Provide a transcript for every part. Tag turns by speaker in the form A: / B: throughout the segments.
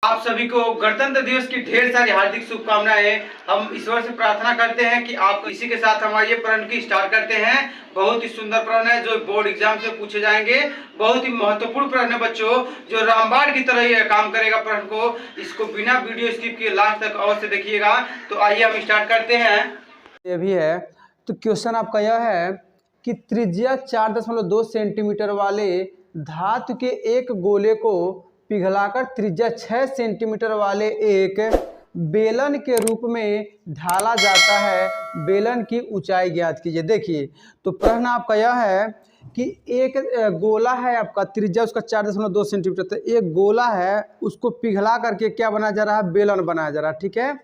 A: आप सभी को गणतंत्र दिवस की ढेर सारी हार्दिक शुभकामनाएं। हम ईश्वर से प्रार्थना करते हैं कि आप इसी के साथ हमारे ये प्रश्न की स्टार्ट करते हैं। बहुत ही सुंदर प्रश्न है जो बोर्ड एग्जाम से पूछे जाएंगे। बहुत ही महत्वपूर्ण प्रश्न है बच्चों, जो रामबाण की तरह ये काम करेगा प्रश्न को। इसको बिना वीडियो स्किप किए लास्ट तक अवश्य देखिएगा। तो आइए हम स्टार्ट करते हैं।
B: ये भी है। तो क्वेश्चन आपका यह है कि त्रिज्या 4.2 सेंटीमीटर वाले धातु के एक गोले को पिघलाकर त्रिज्या 6 सेंटीमीटर वाले एक बेलन के रूप में ढाला जाता है। बेलन की ऊंचाई ज्ञात कीजिए। देखिए, तो प्रश्न आपका यह है कि एक गोला है, आपका त्रिज्या उसका 4.2 सेंटीमीटर। तो एक गोला है, उसको पिघला करके क्या बनाया जा रहा है? बेलन बनाया जा रहा है। ठीक है,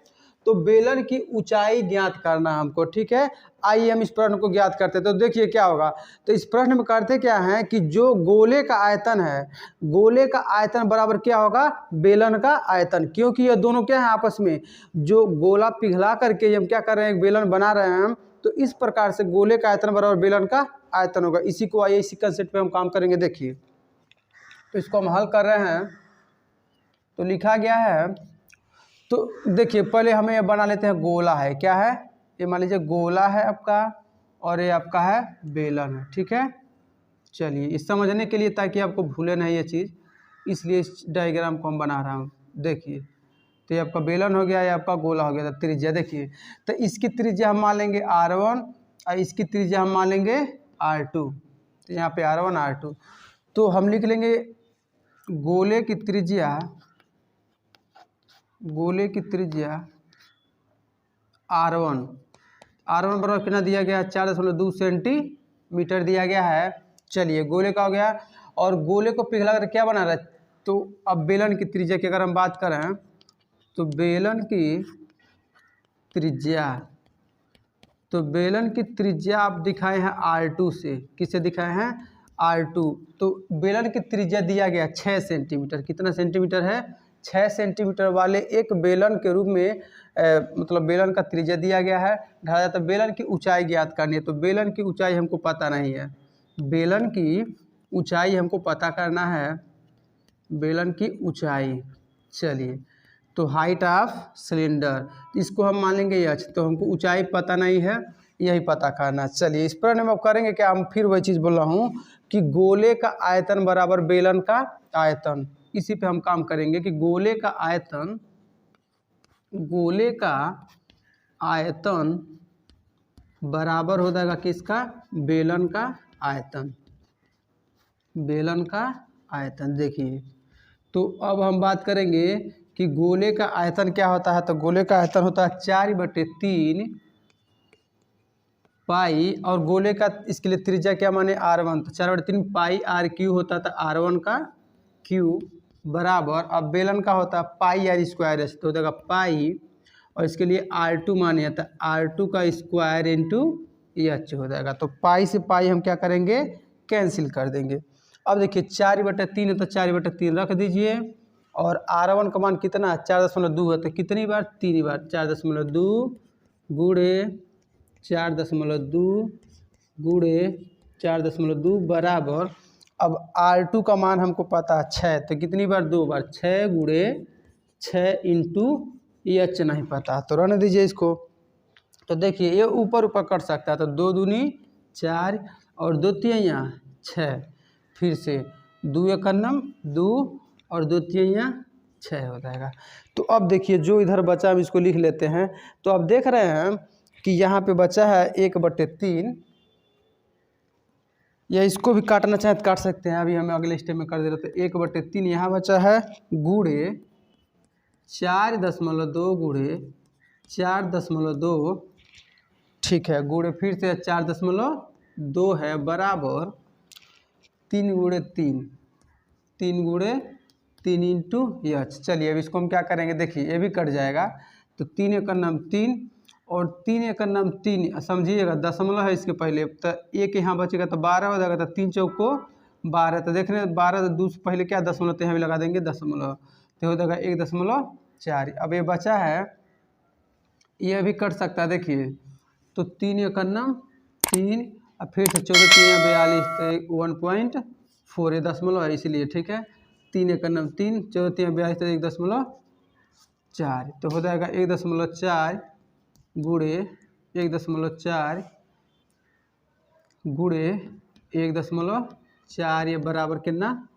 B: तो बेलन की ऊंचाई ज्ञात करना हमको। ठीक है, आइए हम इस प्रश्न को ज्ञात करते हैं। तो देखिए क्या होगा। तो इस प्रश्न में करते क्या है कि जो गोले का आयतन है, गोले का आयतन बराबर क्या होगा? बेलन का आयतन। क्योंकि ये दोनों क्या है आपस में, जो गोला पिघला करके हम क्या कर रहे हैं? बेलन बना रहे हैं हम। तो इस प्रकार से गोले का आयतन बराबर बेलन का आयतन होगा। इसी को आइए इसी कंसेप्ट पे हम काम करेंगे। देखिए, तो इसको हम हल कर रहे हैं। तो लिखा गया है, तो देखिए पहले हमें ये बना लेते हैं। गोला है, क्या है? ये मान लीजिए गोला है आपका, और ये आपका है बेलन है। ठीक है, चलिए इस समझने के लिए, ताकि आपको भूले नहीं ये चीज़, इसलिए इस डायग्राम को हम बना रहा हूँ। देखिए, तो ये आपका बेलन हो गया, ये आपका गोला हो गया। तो त्रिज्या देखिए, तो इसकी त्रिज्या हम मान लेंगे R1 और इसकी त्रिज्या हम मान लेंगे R2। तो यहाँ पे R1 R2, तो हम लिख लेंगे गोले की त्रिज्या, गोले की त्रिज्या R1 बराबर कितना दिया गया? 4.2 सेंटीमीटर दिया गया है। चलिए, गोले का हो गया, और गोले को पिघला कर क्या बना रहा है? तो अब बेलन की त्रिज्या की अगर हम बात करें, तो बेलन की त्रिज्या, तो बेलन की त्रिज्या आप दिखाए हैं R2 से। किससे दिखाए हैं? R2। तो बेलन की त्रिज्या दिया गया 6 सेंटीमीटर। कितना सेंटीमीटर है? 6 सेंटीमीटर वाले एक बेलन के रूप में मतलब बेलन का त्रिज्या दिया गया है, ढाला जाता है। बेलन की ऊंचाई ज्ञात करनी है। तो बेलन की ऊंचाई हमको पता नहीं है। बेलन की ऊंचाई हमको पता करना है, बेलन की ऊंचाई। चलिए, तो हाइट ऑफ सिलेंडर, इसको हम मान लेंगे h। तो हमको ऊंचाई पता नहीं है, यही पता करना। चलिए, इस प्रश्न में अब करेंगे क्या? हम फिर वही चीज़ बोल रहा हूँ कि गोले का आयतन बराबर बेलन का आयतन। इसी पे हम काम करेंगे कि गोले का आयतन, गोले का आयतन बराबर हो जाएगा किसका? बेलन का आयतन। बेलन का आयतन। देखिए, तो अब हम बात करेंगे कि गोले का आयतन क्या होता है। तो गोले का आयतन होता है 4/3 पाई, और गोले का इसके लिए त्रिज्या क्या माने? R1। तो 4/3 पाई R क्यू होता था, R1 का क्यू बराबर, अब बेलन का होता है पाई R स्क्वायर एच। तो हो जाएगा पाई, और इसके लिए R2 माने था, R2 का स्क्वायर इंटू एच हो जाएगा। तो पाई से पाई हम क्या करेंगे? कैंसिल कर देंगे। अब देखिए 4/3 है, तो 4/3 रख दीजिए, और R1 का मान कितना? 4.2 है। तो कितनी बार? 3 बार। 4.2 गुणे 4.2 गुणे 4.2 बराबर, अब R2 का मान हमको पता है 6। तो कितनी बार? 2 बार। 6 गुणे 6 इंटू एच नहीं पता, तो रहने दीजिए इसको। तो देखिए, ये ऊपर ऊपर कट सकता है। तो 2 दूनी 4 और 2 तिहाइयाँ 6, फिर से 2 एकन्नम 2 और 2 तिहाइयाँ 6 हो जाएगा। तो अब देखिए, जो इधर बचा हम इसको लिख लेते हैं। तो अब देख रहे हैं कि यहाँ पे बचा है 1/3, या इसको भी काटना चाहें तो काट सकते हैं। अभी हमें अगले स्टेप में कर दे रहे। तो 1/3 यहाँ बचा है, गुणे 4.2 गुणे 4.2, ठीक है, गुणे फिर से 4.2 है बराबर 3 गुणे 3, 3 गुणे 3 इंटू एच। चलिए, अब इसको हम क्या करेंगे? देखिए, ये भी कट जाएगा। तो 3 एकन्नम 3 और 3 एकन्नम 3, समझिएगा दशमलव है इसके पहले। तो एक यहाँ बचेगा, तो 12 हो जाएगा। तो 3 चौको 12। तो देख रहे हैं 12 2 से पहले क्या दशमलव, तो यहाँ भी लगा देंगे दशमलव। तो हो जाएगा 1.4। अब ये बचा है, ये भी कट सकता है। देखिए, तो 3 एकन्नम 3, और फिर से 14 3 42, तो 1.4 दशमलव है, इसीलिए ठीक है। 3 एक नम 3, 14 42 तो 1.4, तो हो जाएगा 1.4 गुणे 1.4 गुणे 1.4, ये बराबर कितना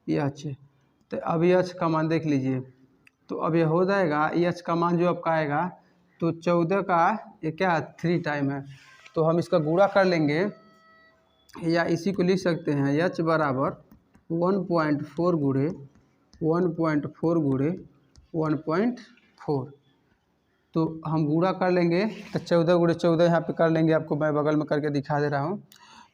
B: एच। तो अब एच का मान देख लीजिए, तो अब ये हो जाएगा एच का मान जो आपका आएगा तो 14 का ये क्या 3 टाइम है, तो हम इसका गुणा कर लेंगे या इसी को लिख सकते हैं एच बराबर 1.4 गुणे 1.4 गुणे 1.4। तो हम गुणा कर लेंगे तो 14 गुणे 14 यहाँ पे कर लेंगे, आपको मैं बगल में करके दिखा दे रहा हूँ।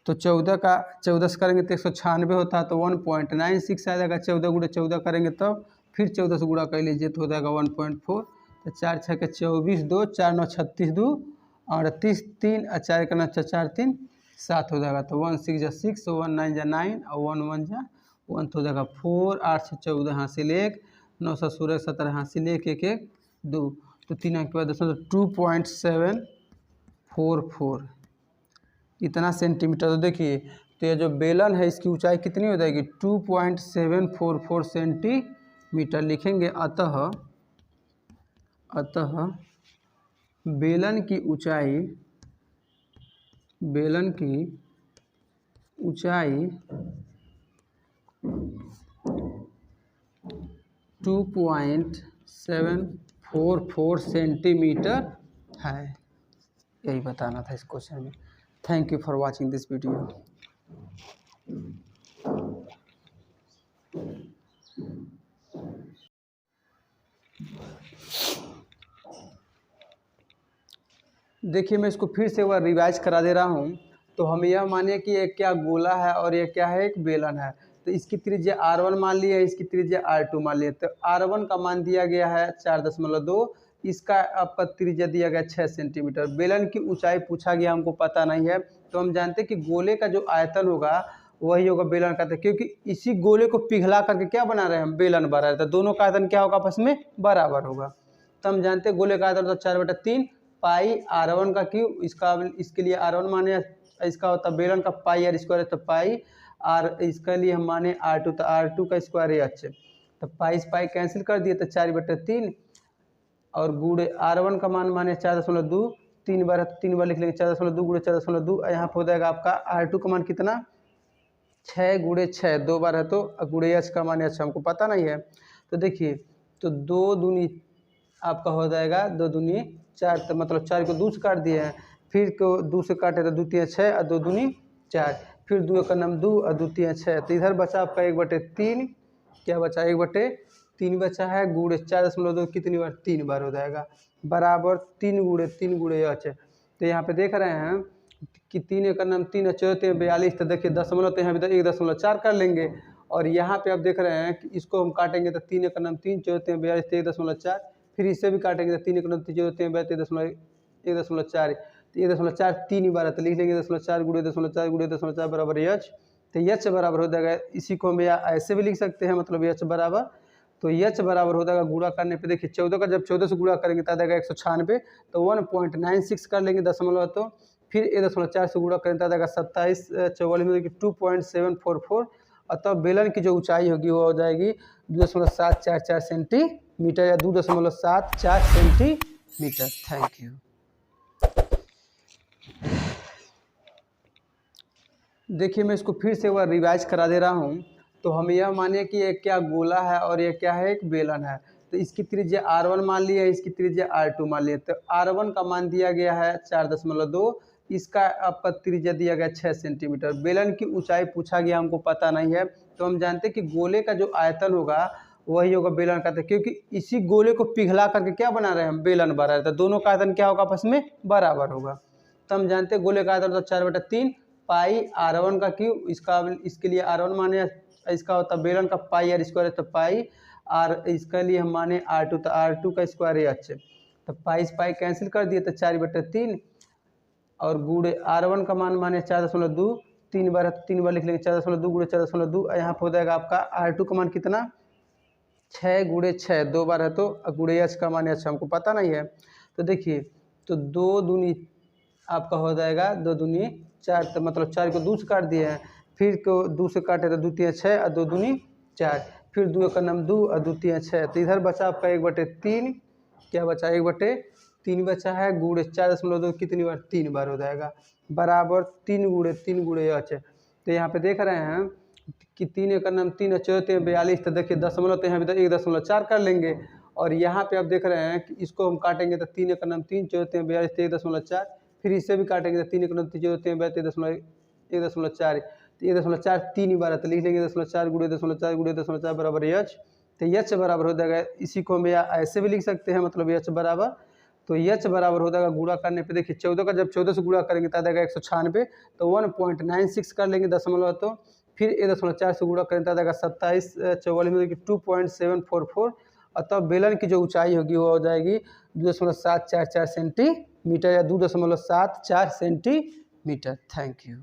B: तो 14 का 14 से करेंगे तो 196 होता है, तो 1.96 आ जाएगा। 14 गुणे 14 करेंगे तो फिर 14 से गुणा कर लीजिए तो हो जाएगा 1.4। तो 4 6 के 24, 2 4 9 36, 2 38, 3 और 4 का 9 4 3 7 हो जाएगा। तो 1 6 जा 6, 1 9 जा 9 और 1 1 जा 1, तो हो जाएगा 4, 8 से 14 हासिल 1, 9 से 16 17 हासिल 1 1 1 2, तो 3 अंक के बाद 2.744 इतना सेंटीमीटर। तो देखिए तो ये जो बेलन है इसकी ऊंचाई कितनी हो जाएगी 2.744 सेंटीमीटर लिखेंगे। अतः बेलन की ऊंचाई 2.744 सेंटीमीटर है। यही बताना था इस क्वेश्चन में। Thank you for watching this video. देखिए मैं इसको फिर से एक बार रिवाइज करा दे रहा हूँ। तो हम यह मानिए कि ये क्या गोला है और ये क्या है, एक बेलन है। तो इसकी त्रिज्या r1 मान लिया, इसकी त्रिज्या r2 मान लिया। तो r1 का मान दिया गया है 4.2, इसका आपका त्रिज्या दिया गया 6 सेंटीमीटर। बेलन की ऊंचाई पूछा गया, हमको पता नहीं है। तो हम जानते हैं कि गोले का जो आयतन होगा वही होगा बेलन का, क्योंकि इसी गोले को पिघला करके क्या बना रहे हैं हम, बेलन बना रहे हैं। तो दोनों का आयतन क्या होगा, आपस में बराबर होगा। तो हम जानते हैं गोले का आयतन होता है 4/3 पाई r1 का क्यूब, इसके लिए r1 माने, इसका होता है बेलन का पाई r स्क्वायर, तो पाई r, इसके लिए हम माने r2, तो r2 का स्क्वायर h। तो पाई से पाई कैंसिल कर दिए तो 4/3 और गुणे r1 का मान माने 4.2, 3 बार लिख लेंगे 4.2 गुणे 4.2। यहाँ पर हो जाएगा आपका r2 का मान कितना 6 गुणे 6, 2 बार है तो गुणे h का मान h हमको पता नहीं है। तो देखिए तो 2 दूनी आपका हो जाएगा 2 दूनी 4, तो मतलब 4 को 2 से काट दिए हैं, फिर को 2 से काटे तो 2 3 6 और 2 दूनी 4, फिर 2 का नाम 2 और 2 3 6। तो इधर बचा आपका 1/3, क्या बचा 1/3 बचा है, गुणे 4.2 कितनी बार 3 बार हो जाएगा, बराबर 3 गुणे h। तो यहाँ पे देख रहे हैं कि 3 का नाम 3 और 14 42, तो देखिए दशमलव तो यहाँ पे 1.4 कर लेंगे। और यहाँ पे आप देख रहे हैं कि इसको हम काटेंगे तो 3 का नाम 3, 14 42 तो 1.4, फिर इससे भी काटेंगे तो 3 का नाम 3, 14 42 1.4, तो 1.4 3 बार है, तो लिख लेंगे 1.4 गुणे 1.4 बराबर h। तो h बराबर हो जाएगा, इसी को हम या ऐसे भी लिख सकते हैं, मतलब h बराबर, तो h बराबर हो जाएगा गुणा करने पे देखिए 14 का जब 14 से गुणा करेंगे तो आ जाएगा 196, तो 1.96 कर लेंगे दशमलव, तो फिर 1.4 से गुणा करेंगे तो आ जाएगा 27 44 में 2.744। अतः बेलन की जो ऊंचाई होगी वो हो जाएगी 2.744 सेंटीमीटर या 2.744 सेंटीमीटर। Thank you. देखिए मैं इसको फिर से एक बार रिवाइज करा दे रहा हूँ। तो हम यह मानिए कि ये क्या गोला है और ये क्या है, एक बेलन है। तो इसकी त्रिज्या r1 मान लिया, इसकी त्रिज्या r2 मान लिया। तो r1 का मान दिया गया है 4.2, इसका आपका त्रिज्या दिया गया 6 सेंटीमीटर। बेलन की ऊंचाई पूछा गया, हमको पता नहीं है। तो हम जानते हैं कि गोले का जो आयतन होगा वही होगा बेलन का, क्योंकि इसी गोले को पिघला करके क्या बना रहे हैं हम, बेलन बना रहे हैं। तो दोनों का आयतन क्या होगा, आपस में बराबर होगा। तो हम जानते हैं गोले का आयतन होता है 4/3 पाई r1 का क्यूब, इसके लिए r1 माने, इसका होता है बेलन का पाई r स्क्वायर, तो पाई r, इसके लिए हम माने r2, तो r2 का स्क्वायर h। तो पाई से पाई कैंसिल कर दिए तो 4/3 और गुणे r1 का मान माने 4.2, 3 बार लिख लेंगे 4.2 गुणे 4.2। यहाँ पर हो जाएगा आपका r2 का मान कितना 6 गुणे 6, 2 बार है तो गुणे h का मान h हमको पता नहीं है। तो देखिए तो 2 दूनी आपका हो जाएगा 2 दूनी 4, तो मतलब 4 को 2 से काट दिए हैं, फिर को 2 से काटे तो 2 3 6 और 2 दूनी 4, फिर 2 का नाम 2 और 2 3 6, तो इधर बचा आपका 1/3, क्या बचा 1/3 बचा है, गुणे 4.2 कितनी बार 3 बार हो जाएगा, बराबर 3 गुणे 3 गुणे h। तो यहाँ पे देख रहे हैं कि 3 का नाम 3 और 4 3 42, तो देखिए दशमलव तो यहाँ पे 1.4 कर लेंगे, और यहाँ पे आप देख रहे हैं कि इसको हम काटेंगे तो 3 का नाम 3 4 3 42 तो 1.4, फिर इसे भी काटेंगे तो 3 का नाम 3 4 3 42 1.4, तो 1.4 3 बार है, तो लिख लेंगे 0.4 गुणे 0.4 गुणे 0.4 बराबर h। तो h बराबर हो जाएगा, इसी को हम या ऐसे भी लिख सकते हैं, मतलब h बराबर, तो h बराबर हो जाएगा गुणा करने पे देखिए 14 का जब 14 से गुणा करेंगे तो आ जाएगा 196, तो 1.96 कर लेंगे दशमलव, तो फिर 1.4 से गुणा करेंगे तो आ जाएगा 27 44 में 2.744, और तब बेलन की जो ऊंचाई होगी वो हो जाएगी 2.744 सेंटीमीटर या 2.744 सेंटीमीटर। Thank you.